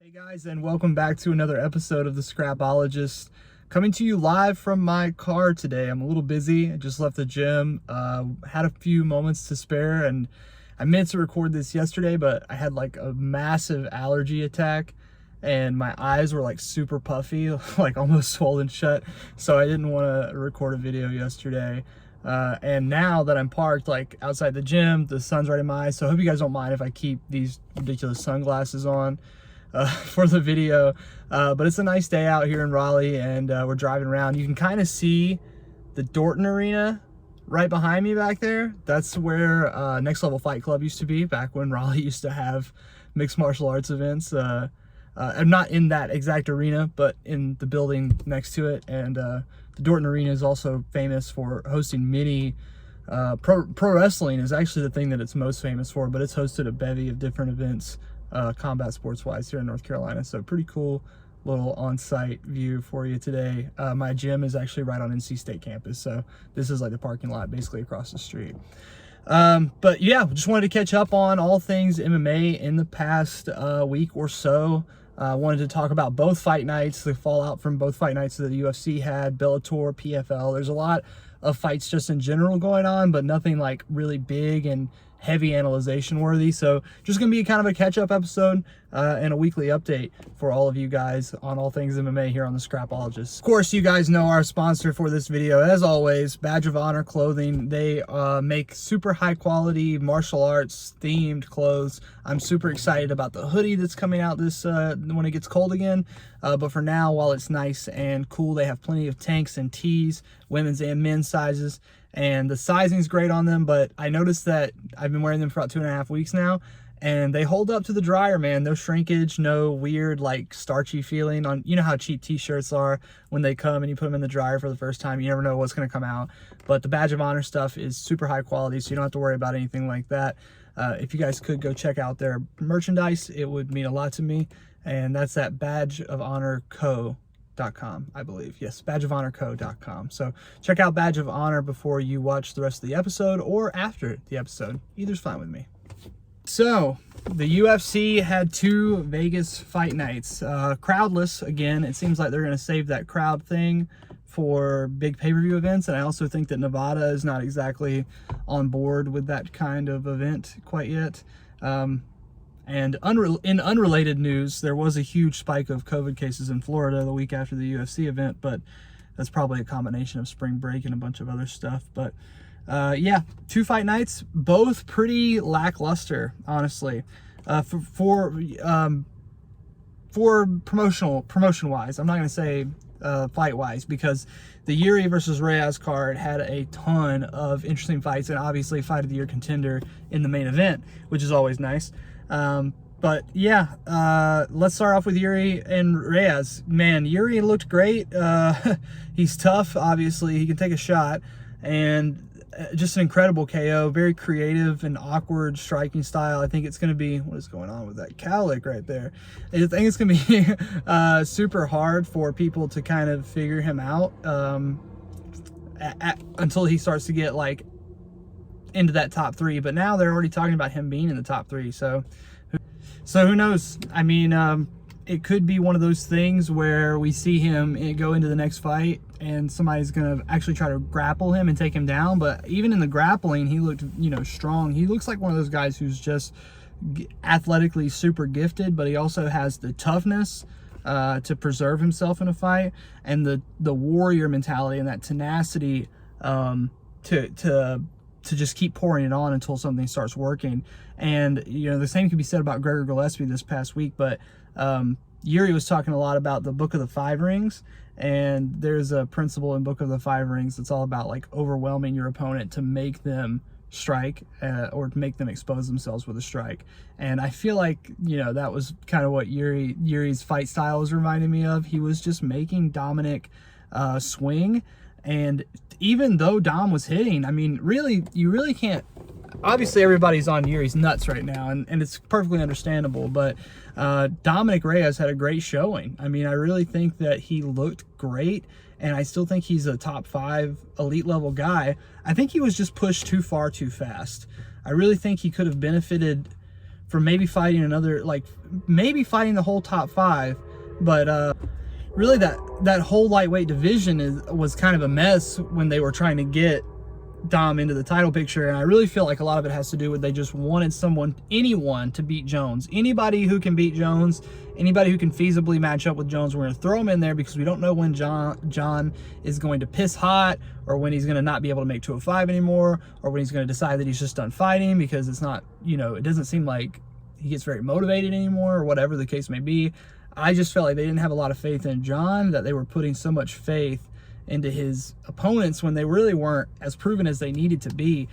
Hey guys, and welcome back to another episode of the Scrapologist. Coming to you live from my car today. I'm a little busy. I just left the gym, had a few moments to spare, and I meant to record this yesterday, but I had like a massive allergy attack and my eyes were like super puffy, like almost swollen shut. So I didn't want to record a video yesterday. And now that I'm parked like outside the gym, the sun's right in my eyes. So I hope you guys don't mind if I keep these ridiculous sunglasses on for the video, but it's a nice day out here in Raleigh, and we're driving around. You can kind of see the Dorton Arena right behind me back there. That's where Next Level Fight Club used to be back when Raleigh used to have mixed martial arts events. I'm not in that exact arena, but in the building next to it. And the Dorton Arena is also famous for hosting many pro wrestling is actually the thing that it's most famous for, but it's hosted a bevy of different events combat sports wise here in North Carolina. So pretty cool little on-site view for you today. My gym is actually right on NC State campus, so this is like the parking lot basically across the street. But yeah, just wanted to catch up on all things MMA in the past week or so. Wanted to talk about both fight nights, the fallout from both fight nights that the UFC had, Bellator, PFL. There's a lot of fights just in general going on, but nothing like really big and heavy analyzation worthy. So just gonna be kind of a catch-up episode and a weekly update for all of you guys on all things MMA here on the Scrapologist. Of course, you guys know our sponsor for this video, as always, Badge of Honor Clothing. They make super high quality martial arts themed clothes. I'm super excited about the hoodie that's coming out this when it gets cold again. But for now, while it's nice and cool, they have plenty of tanks and tees, women's and men's sizes. And the sizing's great on them, but I noticed that I've been wearing them for about 2.5 weeks now, and they hold up to the dryer, man. No shrinkage, no weird like starchy feeling on, you know how cheap t-shirts are when they come and you put them in the dryer for the first time. You never know what's going to come out. But the Badge of Honor stuff is super high quality, so you don't have to worry about anything like that. If you guys could go check out their merchandise, it would mean a lot to me. And that's at badgeofhonorco.com, I believe. Yes, badgeofhonorco.com. So check out Badge of Honor before you watch the rest of the episode or after the episode. Either's fine with me. So the UFC had 2 Vegas fight nights, crowdless again. It seems like they're going to save that crowd thing for big pay-per-view events, and I also think that Nevada is not exactly on board with that kind of event quite yet. And in unrelated news, there was a huge spike of COVID cases in Florida the week after the UFC event, but that's probably a combination of spring break and a bunch of other stuff. But yeah, 2 fight nights, both pretty lackluster, honestly. For promotion wise, I'm not going to say fight wise, because the Yuri versus Reyes card had a ton of interesting fights, and obviously fight of the year contender in the main event, which is always nice. But yeah, let's start off with Yuri and Reyes. Man, Yuri looked great. He's tough, obviously. He can take a shot, and just an incredible KO. Very creative and awkward striking style. I think it's going to be, what is going on with that cowlick right there? I think it's going to be super hard for people to kind of figure him out until he starts to get like into that top 3. But now they're already talking about him being in the top 3. So who knows? I mean, it could be one of those things where we see him go into the next fight and somebody's going to actually try to grapple him and take him down. But even in the grappling, he looked, you know, strong. He looks like one of those guys who's just athletically super gifted, but he also has the toughness to preserve himself in a fight, and the warrior mentality and that tenacity to just keep pouring it on until something starts working. And, you know, the same could be said about Gregor Gillespie this past week, but Yuri was talking a lot about the Book of the 5 Rings, and there's a principle in Book of the 5 Rings that's all about like overwhelming your opponent to make them strike or to make them expose themselves with a strike. And I feel like, you know, that was kind of what Yuri's fight style was reminding me of. He was just making Dominic swing, and even though Dom was hitting, I mean, really, you really can't. Obviously, everybody's on Yuri's nuts right now, and it's perfectly understandable, but Dominic Reyes had a great showing. I mean, I really think that he looked great, and I still think he's a top 5 elite level guy. I think he was just pushed too far too fast. I really think he could have benefited for maybe fighting another, like maybe fighting the whole top 5. But really that whole lightweight division was kind of a mess when they were trying to get Dom into the title picture, and I really feel like a lot of it has to do with they just wanted anyone to beat Jones. Anybody who can beat Jones, anybody who can feasibly match up with Jones, we're going to throw him in there, because we don't know when John is going to piss hot, or when he's going to not be able to make 205 anymore, or when he's going to decide that he's just done fighting, because it's not, it doesn't seem like he gets very motivated anymore, or whatever the case may be. I just felt like they didn't have a lot of faith in John, that they were putting so much faith into his opponents when they really weren't as proven as they needed to be.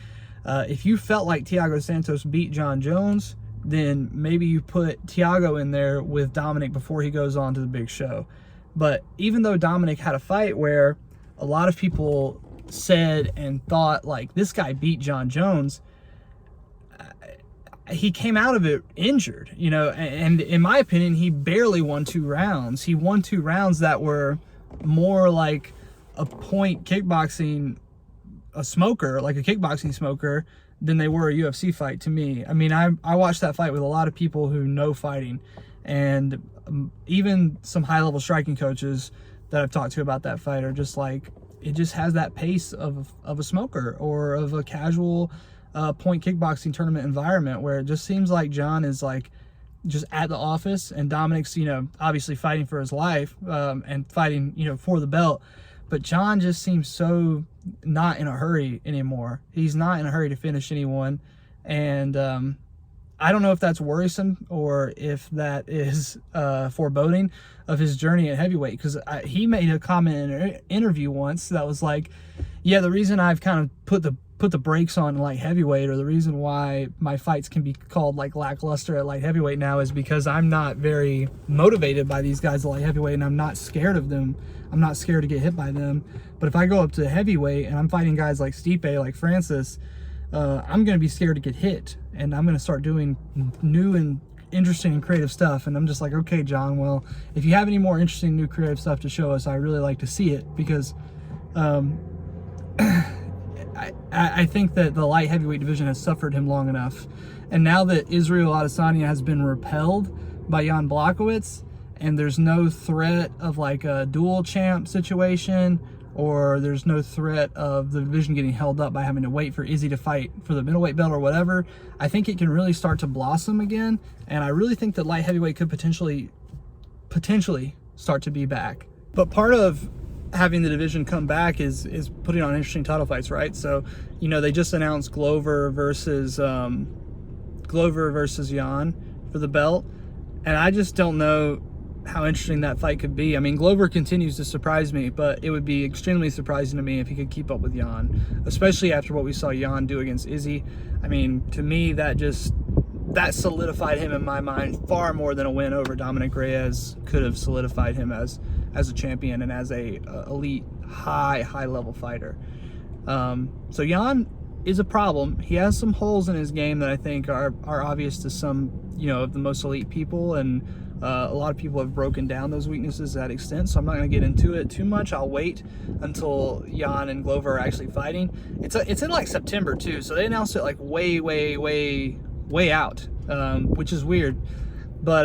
If you felt like Thiago Santos beat John Jones, then maybe you put Thiago in there with Dominic before he goes on to the big show. But even though Dominic had a fight where a lot of people said and thought like this guy beat John Jones, he came out of it injured, and in my opinion, he barely won 2 rounds. He won 2 rounds that were more like a point kickboxing, a kickboxing smoker, than they were a UFC fight to me. I mean, I watched that fight with a lot of people who know fighting, and even some high-level striking coaches that I've talked to about that fight are just like, it just has that pace of a smoker, or of a casual point kickboxing tournament environment, where it just seems like John is like just at the office, and Dominic's, obviously fighting for his life, and fighting, for the belt. But John just seems so not in a hurry anymore. He's not in a hurry to finish anyone. And I don't know if that's worrisome, or if that is foreboding of his journey at heavyweight. Because he made a comment in an interview once that was like, yeah, the reason I've kind of put the brakes on light heavyweight, or the reason why my fights can be called like lackluster at light heavyweight now, is because I'm not very motivated by these guys at light heavyweight, and I'm not scared of them. I'm not scared to get hit by them. But if I go up to heavyweight and I'm fighting guys like Stipe, like Francis, I'm going to be scared to get hit, and I'm going to start doing new and interesting and creative stuff. And I'm just like, okay, John, well, if you have any more interesting new creative stuff to show us, I really like to see it, because I think that the light heavyweight division has suffered him long enough. And now that Israel Adesanya has been repelled by Jan Blachowicz, and there's no threat of like a dual champ situation, or there's no threat of the division getting held up by having to wait for Izzy to fight for the middleweight belt or whatever, I think it can really start to blossom again. And I really think that light heavyweight could potentially start to be back. But part of having the division come back is putting on interesting title fights, right? So, they just announced Glover versus Jan for the belt, and I just don't know how interesting that fight could be. I mean, Glover continues to surprise me, but it would be extremely surprising to me if he could keep up with Jan, especially after what we saw Jan do against Izzy. I mean, to me, that solidified him in my mind far more than a win over Dominic Reyes could have solidified him as a champion and as a elite high level fighter. So Jan is a problem. He has some holes in his game that I think are obvious to some of the most elite people, and a lot of people have broken down those weaknesses to that extent, so I'm not going to get into it too much. I'll wait until Jan and Glover are actually fighting. It's in like September too, so they announced it like way out, which is weird. But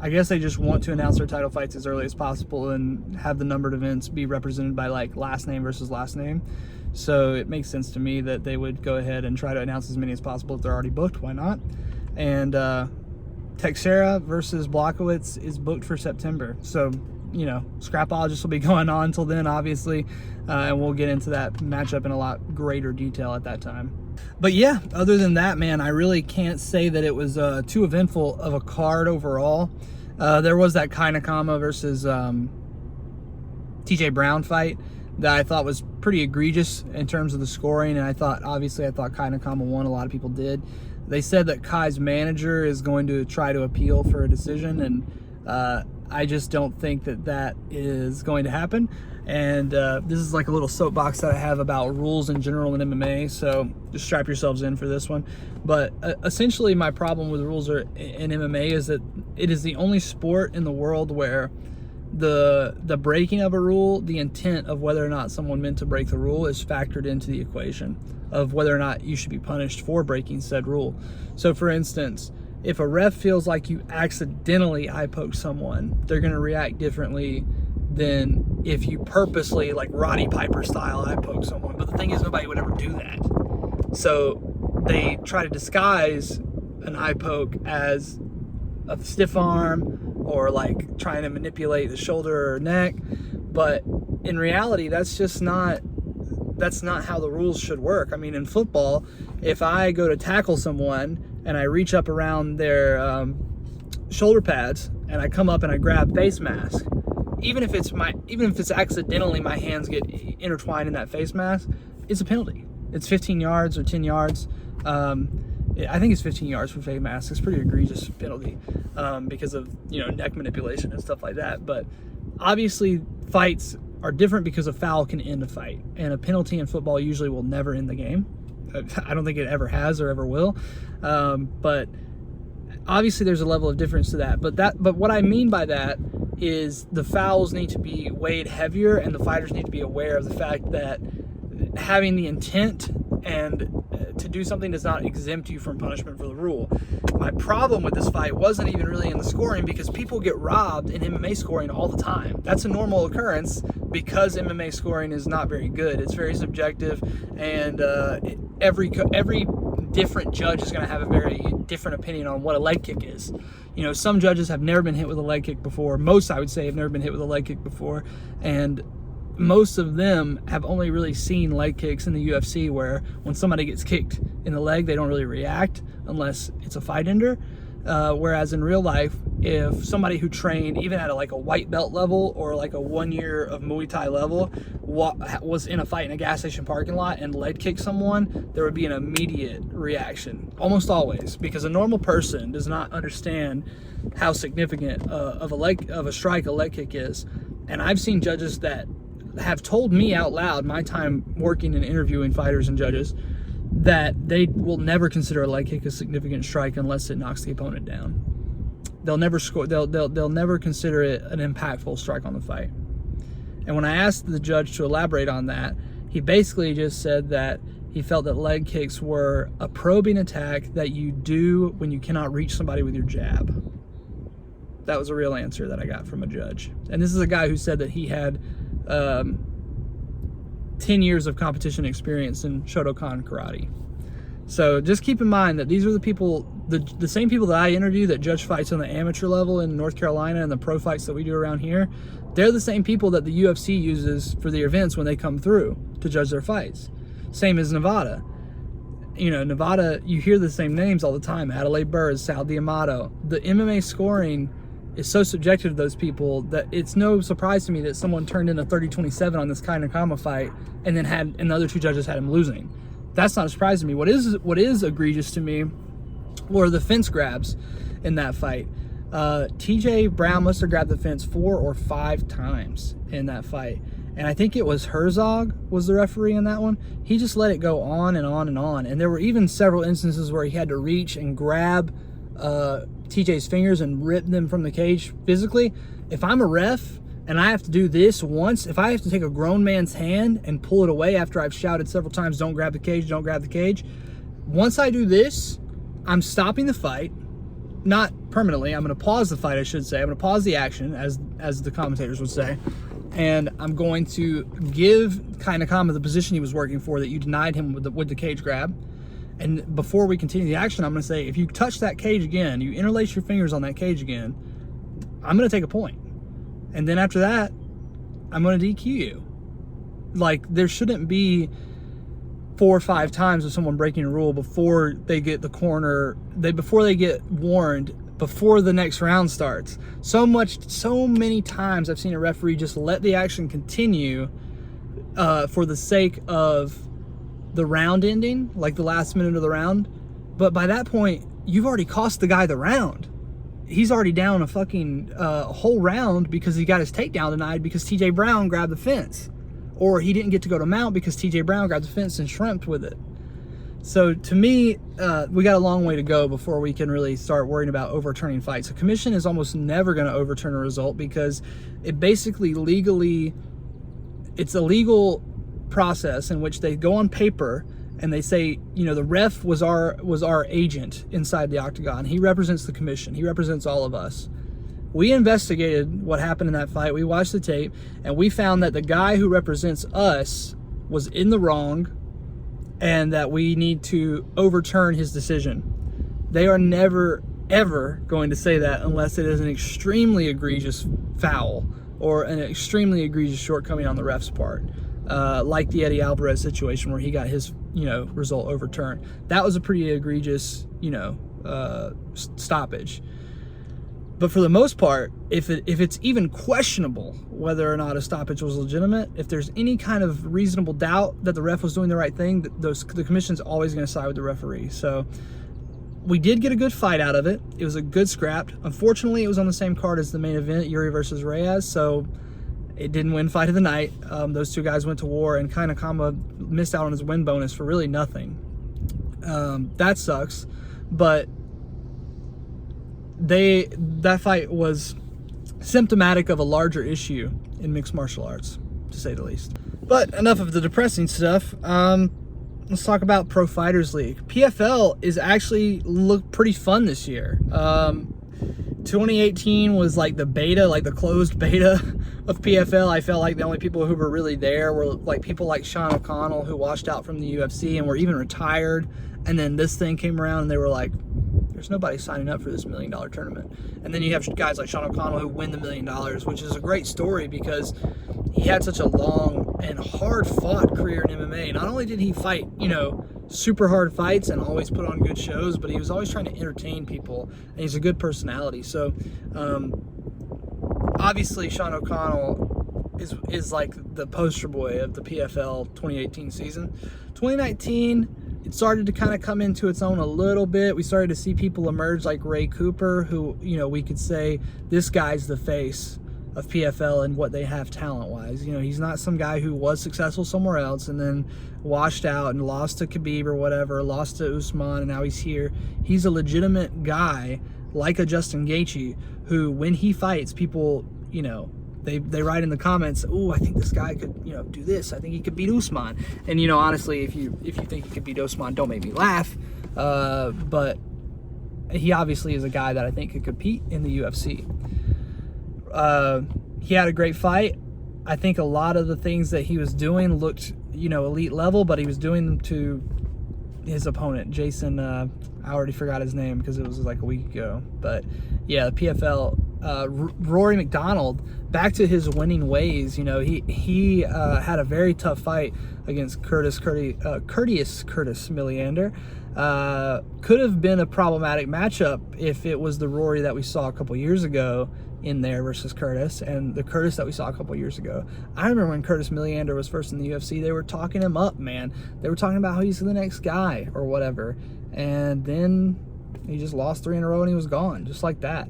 I guess they just want to announce their title fights as early as possible and have the numbered events be represented by like last name versus last name. So it makes sense to me that they would go ahead and try to announce as many as possible if they're already booked. Why not? And Teixeira versus Blachowicz is booked for September. So, Scrapologist will be going on until then, obviously, and we'll get into that matchup in a lot greater detail at that time. But yeah, other than that, man, I really can't say that it was too eventful of a card overall. There was that Kai Nakama versus TJ Brown fight that I thought was pretty egregious in terms of the scoring, and I thought Kai Nakama won. A lot of people did. They said that Kai's manager is going to try to appeal for a decision, and I just don't think that is going to happen. And this is like a little soapbox that I have about rules in general in MMA, so just strap yourselves in for this one. But essentially my problem with rules in MMA is that it is the only sport in the world where the breaking of a rule, the intent of whether or not someone meant to break the rule, is factored into the equation of whether or not you should be punished for breaking said rule. So for instance, if a ref feels like you accidentally eye poke someone, they're going to react differently than if you purposely, like Roddy Piper style, eye poke someone. But the thing is, nobody would ever do that. So they try to disguise an eye poke as a stiff arm or like trying to manipulate the shoulder or neck. But in reality, that's not how the rules should work. I mean, in football, if I go to tackle someone and I reach up around their shoulder pads and I come up and I grab face mask, even if it's accidentally my hands get intertwined in that face mask, it's a penalty. It's 15 yards or 10 yards. I think it's 15 yards for face mask. It's a pretty egregious penalty because of neck manipulation and stuff like that. But obviously, fights are different because a foul can end a fight, and a penalty in football usually will never end the game. I don't think it ever has or ever will. But obviously, there's a level of difference to that. But what I mean by that is the fouls need to be weighed heavier, and the fighters need to be aware of the fact that having the intent and to do something does not exempt you from punishment for the rule. My problem with this fight wasn't even really in the scoring, because people get robbed in MMA scoring all the time. That's a normal occurrence because MMA scoring is not very good. It's very subjective, and every different judge is going to have a very different opinion on what a leg kick is. Some judges have never been hit with a leg kick before. Most, I would say, have never been hit with a leg kick before, and most of them have only really seen leg kicks in the UFC, where when somebody gets kicked in the leg, they don't really react unless it's a fight ender. Whereas in real life, if somebody who trained even at a white belt level or like a 1 year of Muay Thai level was in a fight in a gas station parking lot and leg kicked someone, there would be an immediate reaction, almost always, because a normal person does not understand how significant of a strike a leg kick is. And I've seen judges that have told me out loud, my time working and interviewing fighters and judges, that they will never consider a leg kick a significant strike unless it knocks the opponent down. They'll never score. They'll never consider it an impactful strike on the fight. And when I asked the judge to elaborate on that, he basically just said that he felt that leg kicks were a probing attack that you do when you cannot reach somebody with your jab. That was a real answer that I got from a judge. And this is a guy who said that he had 10 years of competition experience in Shotokan karate. So just keep in mind that these are the people, the same people that I interview that judge fights on the amateur level in North Carolina and the pro fights that we do around here. They're the same people that the UFC uses for the events when they come through to judge their fights. Same as Nevada. Nevada, you hear the same names all the time: Adelaide Burrs, Sal D'Amato. The MMA scoring is so subjective to those people that it's no surprise to me that someone turned in a 30-27 on this Kainakama fight and then and the other two judges had him losing. That's not a surprise to me. What is egregious to me were the fence grabs in that fight. TJ Brown must have grabbed the fence 4 or 5 times in that fight. And I think it was Herzog was the referee in that one. He just let it go on and on and on. And there were even several instances where he had to reach and grab TJ's fingers and rip them from the cage physically. If I'm a ref and I have to do this once, if I have to take a grown man's hand and pull it away after I've shouted several times, don't grab the cage, don't grab the cage, once I do this, I'm stopping the fight. Not permanently. I'm going to pause the fight, I should say. I'm going to pause the action, as the commentators would say. And I'm going to give Kainakama the position he was working for that you denied him with the cage grab. And before we continue the action, I'm going to say, if you touch that cage again, you interlace your fingers on that cage again, I'm going to take a point. And then after that, I'm going to DQ you. There shouldn't be 4 or 5 times of someone breaking a rule before they get the corner, before they get warned, before the next round starts. So many times I've seen a referee just let the action continue for the sake of the round ending, like the last minute of the round. But by that point, you've already cost the guy the round. He's already down a fucking whole round because he got his takedown denied because TJ Brown grabbed the fence. Or he didn't get to go to mount because TJ Brown grabbed the fence and shrimped with it. So to me, we got a long way to go before we can really start worrying about overturning fights. A commission is almost never going to overturn a result because it basically it's a legal process in which they go on paper and they say, you know, the ref was our agent inside the octagon. He represents the commission. He represents all of us. We investigated what happened in that fight. We watched the tape, and we found that the guy who represents us was in the wrong, and that we need to overturn his decision. They are never, ever going to say that unless it is an extremely egregious foul or an extremely egregious shortcoming on the ref's part, like the Eddie Alvarez situation where he got his, you know, result overturned. That was a pretty egregious, you know, stoppage. But for the most part, if it's even questionable whether or not a stoppage was legitimate, if there's any kind of reasonable doubt that the ref was doing the right thing, the commission's always going to side with the referee. So we did get a good fight out of it. It was a good scrap. Unfortunately, it was on the same card as the main event, Yuri versus Reyes, so it didn't win fight of the night. Those two guys went to war, and kind of Kama missed out on his win bonus for really nothing. That sucks, but that fight was symptomatic of a larger issue in mixed martial arts, to say the least. But enough of the depressing stuff. Let's talk about Pro Fighters League. PFL is actually looked pretty fun this year. 2018 was like the beta, like the closed beta of PFL. I felt like the only people who were really there were like people like Sean O'Connell, who washed out from the UFC and were even retired. And then this thing came around and they were like, there's nobody signing up for this $1 million tournament. And then you have guys like Sean O'Connell who win the $1 million, which is a great story because he had such a long and hard-fought career in MMA. Not only did he fight, you know, super hard fights and always put on good shows, but he was always trying to entertain people, and he's a good personality. So, obviously, Sean O'Connell is like the poster boy of the PFL 2018 season. 2019... it started to kind of come into its own a little bit. We started to see people emerge like Ray Cooper, who, you know, we could say this guy's the face of PFL and what they have talent-wise. You know, he's not some guy who was successful somewhere else and then washed out and lost to Khabib or whatever, lost to Usman, and now he's here. He's a legitimate guy like a Justin Gaethje who, when he fights, people, you know, they write in the comments, "Oh, I think this guy could, you know, do this. I think he could beat Usman." And, you know, honestly, if you think he could beat Usman, don't make me laugh. But he obviously is a guy that I think could compete in the UFC. He had a great fight. I think a lot of the things that he was doing looked, you know, elite level, but he was doing them to his opponent, Jason. I already forgot his name because it was like a week ago. But yeah, the PFL. Rory McDonald, back to his winning ways. You know, he had a very tough fight against Curtis Milliander. Could have been a problematic matchup if it was the Rory that we saw a couple years ago in there versus Curtis, and the Curtis that we saw a couple years ago. I remember when Curtis Milliander was first in the UFC, they were talking him up, man. They were talking about how he's the next guy or whatever, and then he just lost 3 in a row and he was gone, just like that.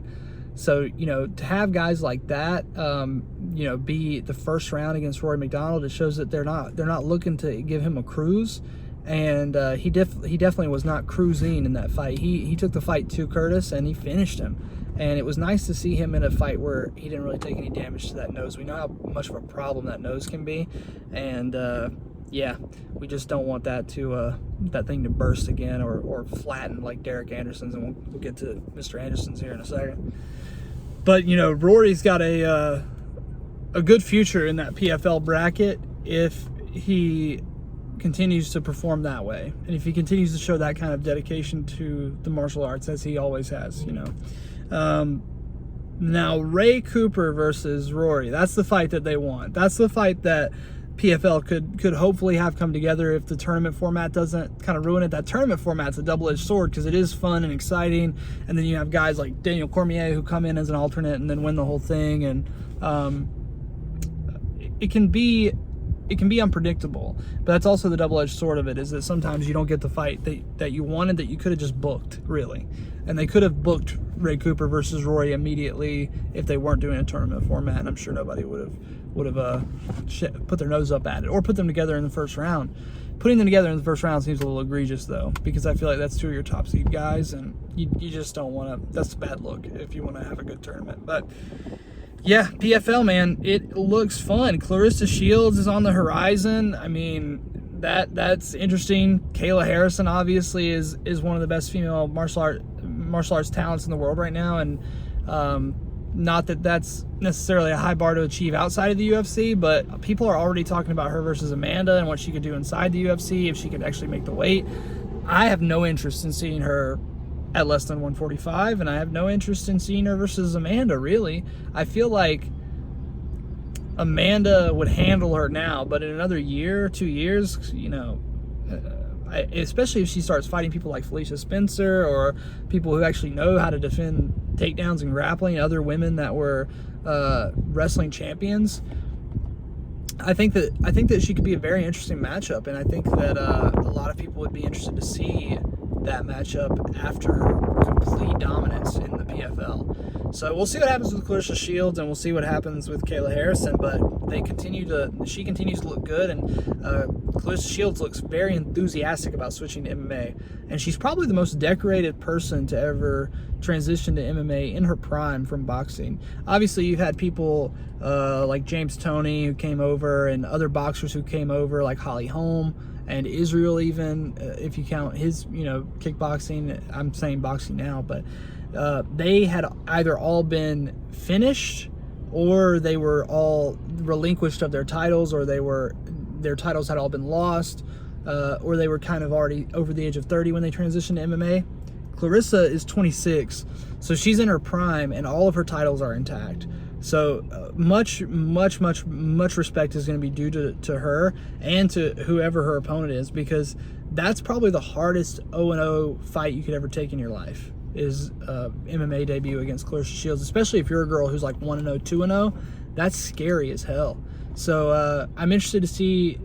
So, you know, to have guys like that, you know, be the first round against Rory McDonald, it shows that they're not looking to give him a cruise, and he definitely was not cruising in that fight. He took the fight to Curtis and he finished him, and it was nice to see him in a fight where he didn't really take any damage to that nose. We know how much of a problem that nose can be, and yeah, we just don't want that to that thing to burst again or flatten like Derek Anderson's, and we'll get to Mr. Anderson's here in a second. But, you know, Rory's got a good future in that PFL bracket if he continues to perform that way, and if he continues to show that kind of dedication to the martial arts as he always has, you know. Now, Ray Cooper versus Rory, that's the fight that they want. That's the fight that PFL could hopefully have come together if the tournament format doesn't kind of ruin it. That tournament format's a double-edged sword because it is fun and exciting, and then you have guys like Daniel Cormier who come in as an alternate and then win the whole thing, and it can be unpredictable. But that's also the double-edged sword of it, is that sometimes you don't get the fight that you wanted, that you could have just booked, really. And they could have booked Ray Cooper versus Rory immediately if they weren't doing a tournament format, and I'm sure nobody would have put their nose up at it or put them together in the first round. Putting them together in the first round seems a little egregious, though, because I feel like that's 2 of your top seed guys, and you just don't want to. That's a bad look if you want to have a good tournament. But yeah, PFL, man, it looks fun. Clarissa Shields is on the horizon. I mean, that's interesting. Kayla Harrison obviously is one of the best female martial arts talents in the world right now, and not that that's necessarily a high bar to achieve outside of the UFC, but people are already talking about her versus Amanda and what she could do inside the UFC if she could actually make the weight. I have no interest in seeing her at less than 145, and I have no interest in seeing her versus Amanda, really. I feel like Amanda would handle her now, but in another year, 2 years, you know, especially if she starts fighting people like Felicia Spencer or people who actually know how to defend takedowns and grappling, other women that were wrestling champions, I think that she could be a very interesting matchup, and I think that a lot of people would be interested to see that matchup after her complete dominance in the PFL. So we'll see what happens with Clarissa Shields, and we'll see what happens with Kayla Harrison, but she continues to look good, and Clarissa Shields looks very enthusiastic about switching to MMA, and she's probably the most decorated person to ever transition to MMA in her prime from boxing. Obviously, you've had people like James Toney who came over, and other boxers who came over like Holly Holm and Israel, even if you count his, you know, kickboxing. I'm saying boxing now, but they had either all been finished, or they were all relinquished of their titles, or their titles had all been lost, or they were kind of already over the age of 30 when they transitioned to MMA. Clarissa is 26, so she's in her prime, and all of her titles are intact. So much respect is going to be due to her and to whoever her opponent is, because that's probably the hardest 0-0 fight you could ever take in your life, is MMA debut against Clarissa Shields, especially if you're a girl who's like 1-0, 2-0. That's scary as hell. So I'm interested to see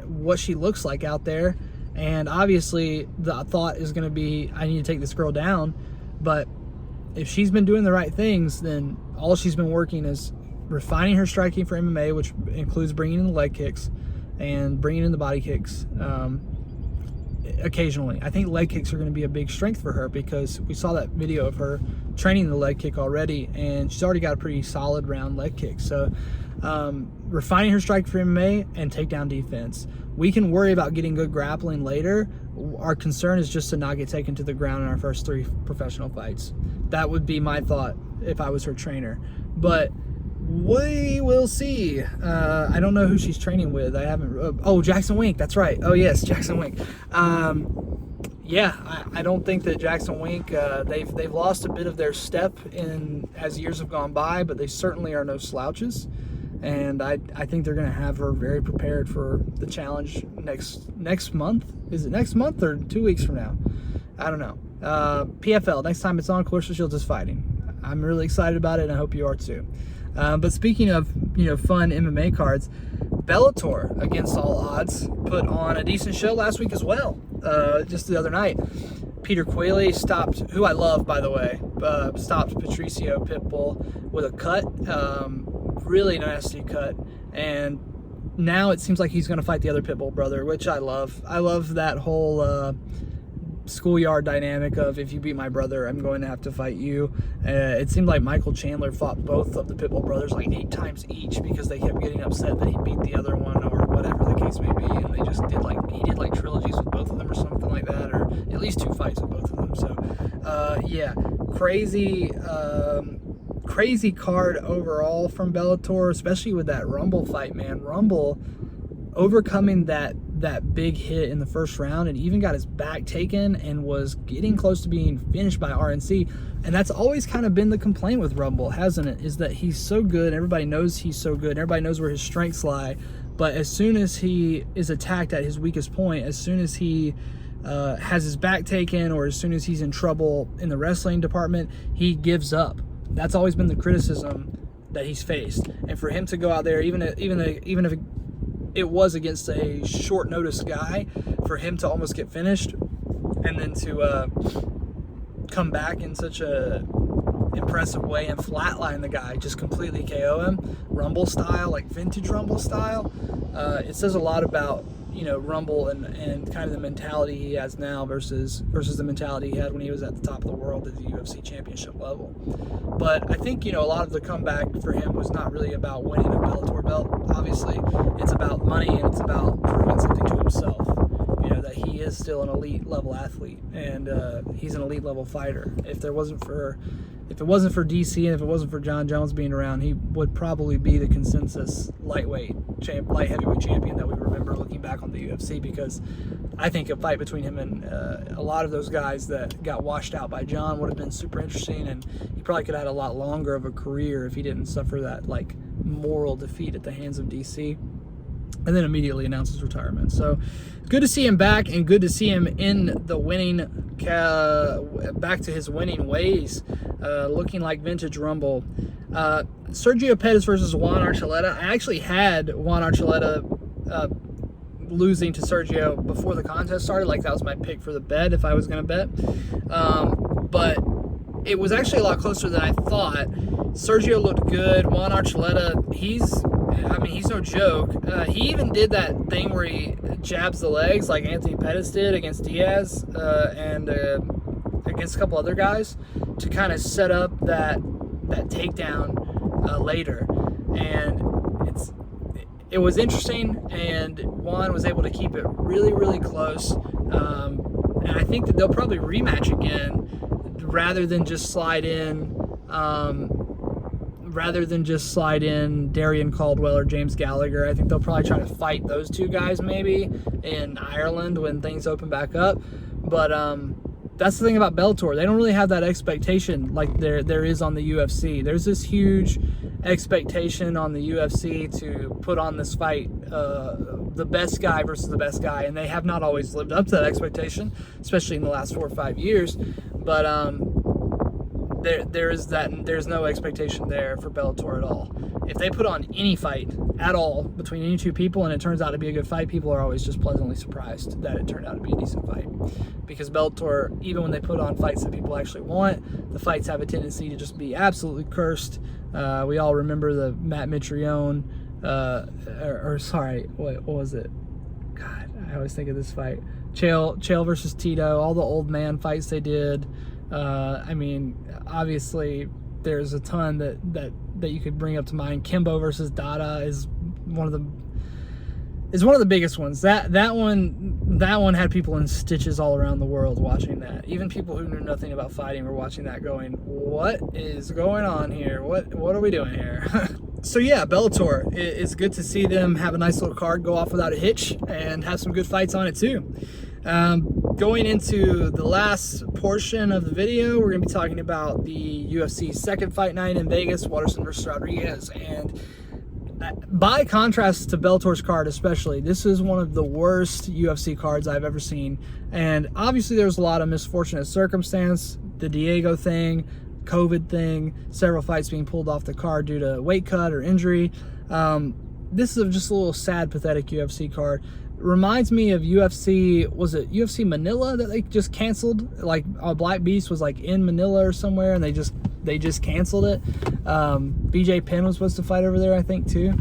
what she looks like out there, and obviously the thought is going to be, I need to take this girl down. But if she's been doing the right things, then all she's been working is refining her striking for MMA, which includes bringing in the leg kicks and bringing in the body kicks occasionally. I think leg kicks are going to be a big strength for her, because we saw that video of her training the leg kick already, and she's already got a pretty solid round leg kick. So refining her strike for MMA and takedown defense. We can worry about getting good grappling later. Our concern is just to not get taken to the ground in our first 3 professional fights. That would be my thought if I was her trainer. But we will see. I don't know who she's training with. I haven't. Oh, Jackson Wink. That's right. Oh yes, Jackson Wink. Yeah, I don't think that Jackson Wink. They've lost a bit of their step as years have gone by, but they certainly are no slouches. And I think they're going to have her very prepared for the challenge next month. Is it next month or 2 weeks from now? I don't know. PFL, next time it's on, Clarissa Shields is fighting. I'm really excited about it, and I hope you are too. But speaking of, you know, fun MMA cards, Bellator, against all odds, put on a decent show last week as well. Just the other night, Peter Quayle stopped, who I love, by the way, stopped Patricio Pitbull with a cut. Really nasty cut, and now it seems like he's going to fight the other Pitbull brother, which I love. I love that whole schoolyard dynamic of, if you beat my brother, I'm going to have to fight you. It seemed like Michael Chandler fought both of the Pitbull brothers like 8 times each, because they kept getting upset that he beat the other one, or whatever the case may be, and they just did he did like trilogies with both of them or something like that, or at least 2 fights with both of them. So yeah, crazy card overall from Bellator, especially with that Rumble fight, man. Rumble overcoming that big hit in the first round, and even got his back taken and was getting close to being finished by RNC. And that's always kind of been the complaint with Rumble, hasn't it? Is that he's so good, everybody knows he's so good, everybody knows where his strengths lie, but as soon as he is attacked at his weakest point, as soon as he has his back taken, or as soon as he's in trouble in the wrestling department, he gives up. That's always been the criticism that he's faced. And for him to go out there, even if it was against a short notice guy, for him to almost get finished, and then to come back in such a impressive way and flatline the guy, just completely KO him, Rumble style, like vintage Rumble style, it says a lot about Rumble and kind of the mentality he has now versus the mentality he had when he was at the top of the world at the UFC championship level. But I think, a lot of the comeback for him was not really about winning a Bellator belt. Obviously, it's about money and it's about proving something to himself. That he is still an elite level athlete and he's an elite level fighter. If it wasn't for DC and if it wasn't for John Jones being around, he would probably be the consensus light heavyweight champion that we remember looking back on the UFC, because I think a fight between him and a lot of those guys that got washed out by John would have been super interesting, and he probably could have had a lot longer of a career if he didn't suffer that moral defeat at the hands of DC and then immediately announced his retirement. So good to see him back, and good to see him in the winning, back to his winning ways, looking like vintage Rumble. Sergio Pettis versus Juan Archuleta. I actually had Juan Archuleta losing to Sergio before the contest started. That was my pick for the bet if I was going to bet. But it was actually a lot closer than I thought. Sergio looked good. Juan Archuleta, he's no joke. He even did that thing where he jabs the legs like Anthony Pettis did against Diaz and against a couple other guys to kind of set up that takedown later. And it was interesting, and Juan was able to keep it really, really close. And I think that they'll probably rematch again rather than just slide in Darian Caldwell or James Gallagher. I think they'll probably try to fight those two guys maybe in Ireland when things open back up. But that's the thing about Bellator. They don't really have that expectation like there is on the UFC. There's this huge expectation on the UFC to put on this fight, the best guy versus the best guy, and they have not always lived up to that expectation, especially in the last 4 or 5 years. But there's no expectation there for Bellator at all. If they put on any fight at all between any two people and it turns out to be a good fight, people are always just pleasantly surprised that it turned out to be a decent fight. Because Bellator, even when they put on fights that people actually want, the fights have a tendency to just be absolutely cursed. We all remember the Matt Mitrione, what was it? God, I always think of this fight. Chael versus Tito, all the old man fights they did. Obviously there's a ton that you could bring up to mind. Kimbo versus Dada is one of the biggest ones. That one had people in stitches all around the world watching that. Even people who knew nothing about fighting were watching that going, what is going on here? What are we doing here? So yeah, Bellator, it's good to see them have a nice little card go off without a hitch and have some good fights on it too. Going into the last portion of the video, we're going to be talking about the UFC second fight night in Vegas, Waterson versus Rodriguez. And by contrast to Bellator's card especially, this is one of the worst UFC cards I've ever seen. And obviously there's a lot of misfortunate circumstance, the Diego thing, COVID thing, several fights being pulled off the card due to weight cut or injury. This is just a little sad, pathetic UFC card. Reminds me of UFC, was it UFC Manila that they just canceled? Black Beast was in Manila or somewhere, and they just canceled it. BJ Penn was supposed to fight over there, I think, too.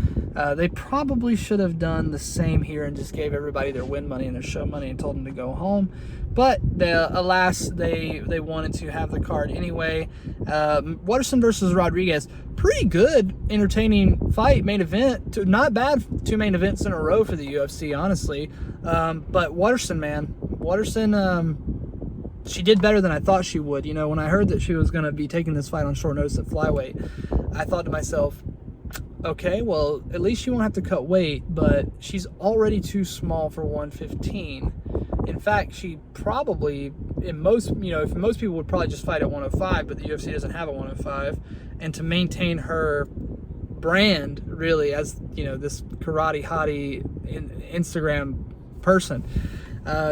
They probably should have done the same here and just gave everybody their win money and their show money and told them to go home. But alas, they wanted to have the card anyway. Waterson versus Rodriguez, pretty good, entertaining fight, main event. Not bad, 2 main events in a row for the UFC, honestly. But Waterson, she did better than I thought she would. When I heard that she was going to be taking this fight on short notice at flyweight, I thought to myself, okay, well, at least she won't have to cut weight, but she's already too small for 115. In fact, she probably, if most people would probably just fight at 105, but the UFC doesn't have a 105, and to maintain her brand, really, as, this karate hottie Instagram person,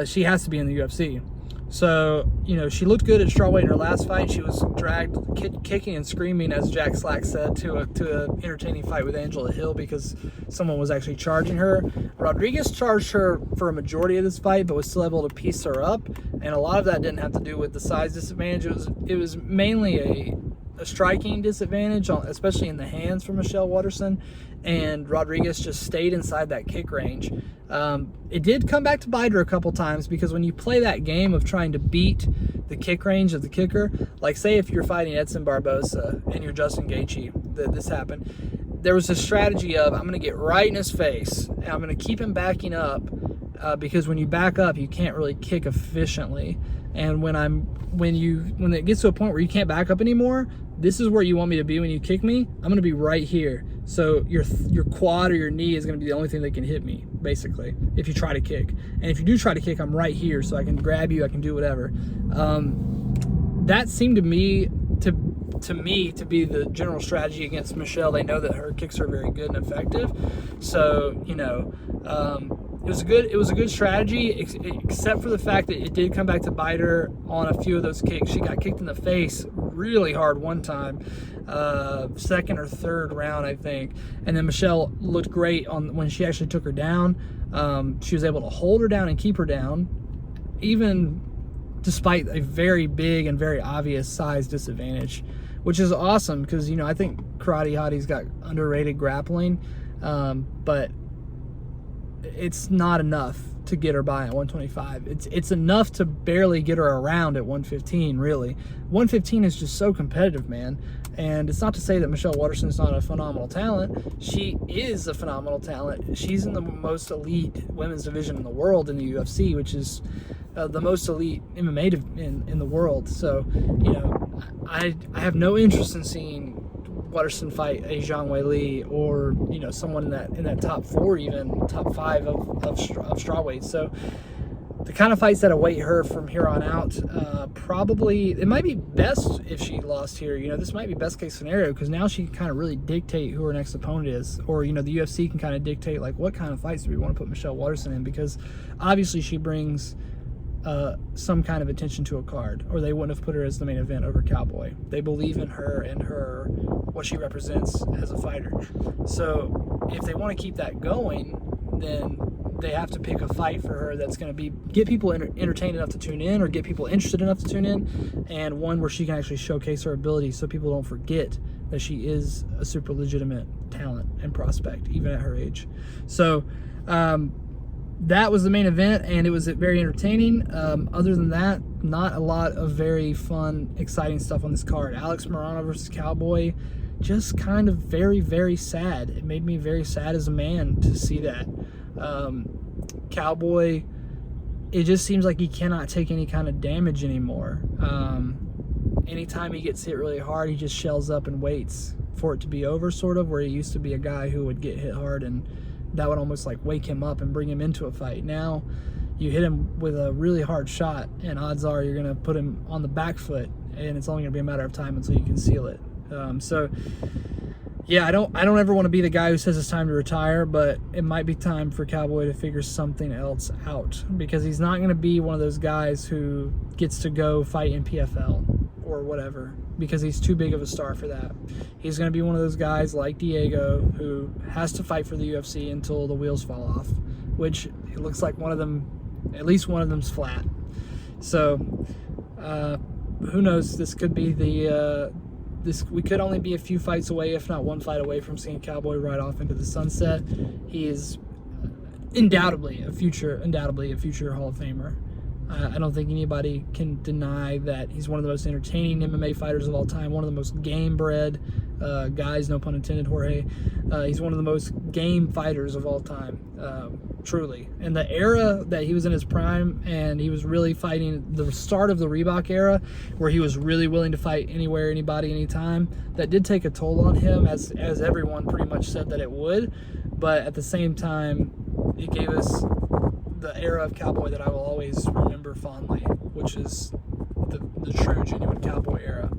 she has to be in the UFC. So, she looked good at strawweight in her last fight. She was dragged kicking and screaming, as Jack Slack said, to an entertaining fight with Angela Hill because someone was actually charging her. Rodriguez charged her for a majority of this fight, but was still able to piece her up. And a lot of that didn't have to do with the size disadvantage. It was mainly a striking disadvantage, especially in the hands for Michelle Waterson, and Rodriguez just stayed inside that kick range. It did come back to bite her a couple times, because when you play that game of trying to beat the kick range of the kicker, like say if you're fighting Edson Barboza and you're Justin Gaethje, this happened, there was a strategy of, I'm going to get right in his face and I'm going to keep him backing up, because when you back up, you can't really kick efficiently. And when it gets to a point where you can't back up anymore, this is where you want me to be when you kick me. I'm going to be right here. So your quad or your knee is going to be the only thing that can hit me, basically, if you try to kick. And if you do try to kick, I'm right here, so I can grab you, I can do whatever. That seemed to me to be the general strategy against Michelle. They know that her kicks are very good and effective. So, you know, it was a good strategy, except for the fact that it did come back to bite her on a few of those kicks. She got kicked in the face really hard one time, second or third round, I think. And then Michelle looked great when she actually took her down. She was able to hold her down and keep her down, even despite a very big and very obvious size disadvantage, which is awesome, because, you know, I think Karate Hottie's got underrated grappling, but it's not enough to get her by at 125. It's enough to barely get her around at 115, really. 115 is just so competitive, man. And it's not to say that Michelle Waterson is not a phenomenal talent. She is a phenomenal talent. She's in the most elite women's division in the world in the UFC, which is the most elite MMA in the world. So, you know, I have no interest in seeing Waterson fight a Zhang Weili, or, you know, someone in that top 4, even top 5 of strawweight. So the kind of fights that await her from here on out, probably it might be best if she lost here. You know, this might be best case scenario, because now she can kind of really dictate who her next opponent is, or, you know, the UFC can kind of dictate, like, what kind of fights do we want to put Michelle Waterson in, because obviously she brings some kind of attention to a card, or they wouldn't have put her as the main event over Cowboy. They believe in her and what she represents as a fighter. So if they want to keep that going, then they have to pick a fight for her that's going to get people entertained enough to tune in, or get people interested enough to tune in, and one where she can actually showcase her ability, so people don't forget that she is a super legitimate talent and prospect, even at her age. So that was the main event, and it was very entertaining. Other than that, not a lot of very fun, exciting stuff on this card. Alex Morano versus Cowboy, just kind of very, very sad. It made me very sad as a man to see that. Cowboy, it just seems like he cannot take any kind of damage anymore. Anytime he gets hit really hard, he just shells up and waits for it to be over, sort of, where he used to be a guy who would get hit hard and that would almost like wake him up and bring him into a fight. Now you hit him with a really hard shot, and odds are you're going to put him on the back foot, and it's only going to be a matter of time until you can seal it. So yeah, I don't ever want to be the guy who says it's time to retire, but it might be time for Cowboy to figure something else out, because he's not going to be one of those guys who gets to go fight in PFL or whatever, because he's too big of a star for that. He's going to be one of those guys like Diego who has to fight for the UFC until the wheels fall off, which it looks like one of them, at least one of them's flat. So who knows? This could be we could only be a few fights away, if not one fight away, from seeing Cowboy ride off into the sunset. He is undoubtedly a future Hall of Famer. I don't think anybody can deny that he's one of the most entertaining MMA fighters of all time, one of the most game-bred guys, no pun intended, Jorge. He's one of the most game fighters of all time, truly. And the era that he was in his prime, and he was really fighting, the start of the Reebok era, where he was really willing to fight anywhere, anybody, anytime, that did take a toll on him, as everyone pretty much said that it would. But at the same time, it gave us the era of Cowboy that I will always remember fondly, which is the true, genuine Cowboy era.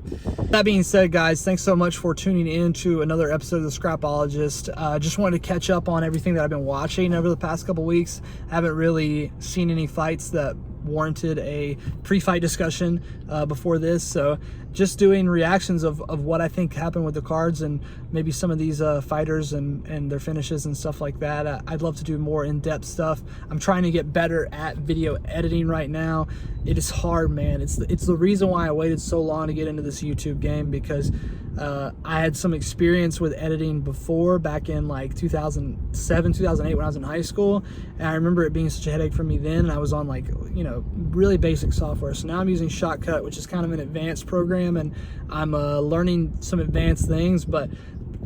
That being said, guys, thanks so much for tuning in to another episode of the Scrapologist. Just wanted to catch up on everything that I've been watching over the past couple weeks. I haven't really seen any fights that warranted a pre-fight discussion before this. So just doing reactions of what I think happened with the cards and maybe some of these fighters and their finishes and stuff like that. I'd love to do more in-depth stuff. I'm trying to get better at video editing right now. It is hard, man. It's the reason why I waited so long to get into this YouTube game, because I had some experience with editing before, back in like 2007, 2008 when I was in high school, and I remember it being such a headache for me then, and I was on like, you know, really basic software. So now I'm using Shotcut, which is kind of an advanced program, and I'm learning some advanced things, but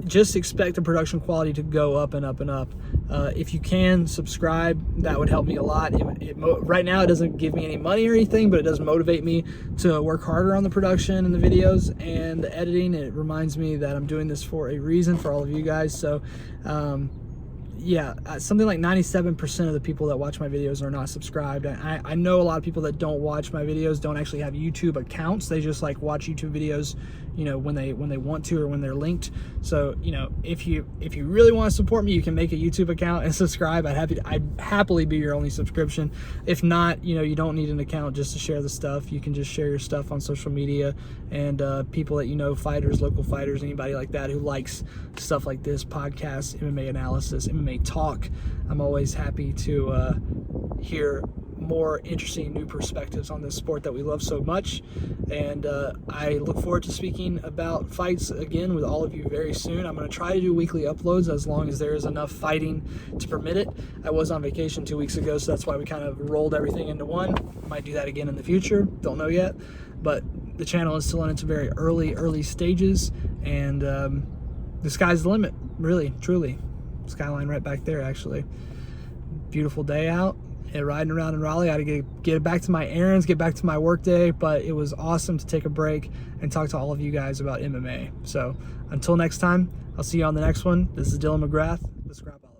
just expect the production quality to go up and up and up. If you can subscribe, that would help me a lot. Right now it doesn't give me any money or anything, but it does motivate me to work harder on the production and the videos and the editing. It reminds me that I'm doing this for a reason, for all of you guys. So yeah, something like 97% of the people that watch my videos are not subscribed. I know a lot of people that don't watch my videos don't actually have YouTube accounts. They just like watch YouTube videos, you know, when they want to or when they're linked. So, you know, if you really want to support me, you can make a YouTube account and subscribe. I'd happily be your only subscription. If not, you know, you don't need an account just to share the stuff. You can just share your stuff on social media, and people that you know, fighters, local fighters, anybody like that who likes stuff like this, podcasts, MMA analysis, MMA talk. I'm always happy to hear more interesting new perspectives on this sport that we love so much, and I look forward to speaking about fights again with all of you very soon. I'm going to try to do weekly uploads as long as there is enough fighting to permit it. I was on vacation 2 weeks ago, so that's why we kind of rolled everything into one. Might do that again in the future, don't know yet, but the channel is still in its very early stages, and the sky's the limit, really, truly. Skyline right back there, actually. Beautiful day out. Riding around in Raleigh. I had to get back to my errands, get back to my work day, but it was awesome to take a break and talk to all of you guys about MMA. So until next time, I'll see you on the next one. This is Dylan McGrath, the Scrapologist.